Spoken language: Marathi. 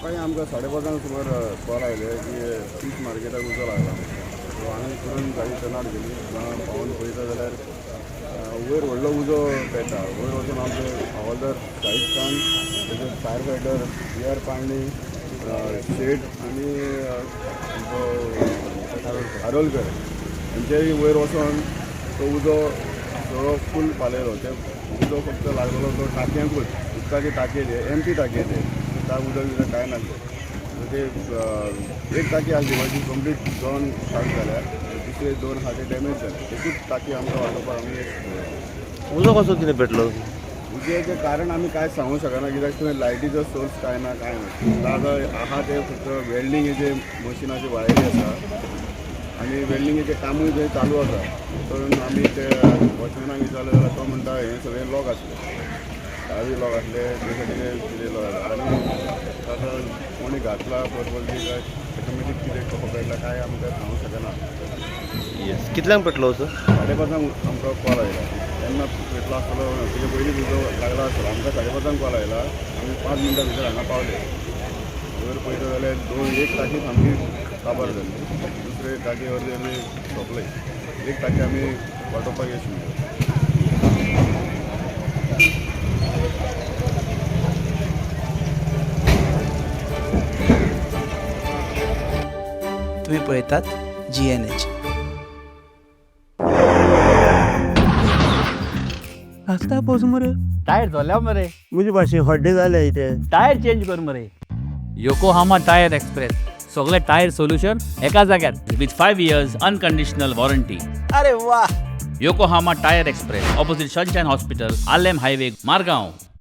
सकाळी आमकां 5:30 सुमार कॉल आयले की फीश मार्केटाक उजो लागला. सो आमी तुरंत गाडी टर्नाट गेली. पावून पळयता जाल्यार वयर व्हडलो उजो पेटा. वयर वचून आमचे हवालदार शाहीद खान, तेजे फायर फायटर PR पांडे, शेट आनी हारोलकर हेंचेय वयर वचून तो उजो सगळो फूल पालयलो. ते उजो फक्त लागलेलो तो टाकयांकूच, उदकाचे टाकये ते एमटी टाकये ते त्या उदक बिदक कांय नासलें. सो ते एक टाकी आसली मागीर कंप्लीट जळोन स्टार्ट जाल्यार दुसरे 2 आहा ते डॅमेज जाले. एकूच टाकी आमकां वाडोवपाक आमी उजो कसो कितें पेटलो? उजेचें कारण आमी कांय सांगूंक शकना कित्याक थंय लायटीचो सोर्स कांय ना कांय ना. आतां आहा ते फक्त वेल्डिंगेचे मशिनाचे वायरी आसा आनी वेल्डिंगेचें कामूय थंय चालू आसा. म्हणून आमी ते वॉचमॅनाक विचारलें जाल्यार तो म्हणटा हें सगळें लॉक आसलें, चावी लॉक आसले, कितें लॉक आनी आतां कोणी घातला पर्पजली काय ऑटोमॅटीक कितें कसो पेटला काय आमकां सांगूंक शकना. येस. कितल्यांक पेटलो असो? 5:30 आमकां कॉल आयला. तेन्ना पेटलो आसतलो तेजे पयलीं उजो लागला आसतलो. आमकां 5:30 कॉल आयला. आमी 5 मिनटां भितर हांगा पावले. वयर पळयता जाल्यार एक टाकी सामकी काबार जाली, दुसरे टाकी अर्दी अर्दी सोंपले. एक टाकी आमी वाटोवपाक येशिल्ले. तुम्ही पळयतात GNH. रास्ता पोच मरे टायर धोल्या मरे मुझे भाशेन हड्डे जाले इथे. टायर चेंज कर मरे. योकोहामा टायर एक्सप्रेस सगळे टायर सोल्युशन एका जाग्यार विथ 5 years अनकंडिशनल वॉरंटी. अरे वा. Yokohama tyre express opposite sunshine hospital, Alem highway, Margao.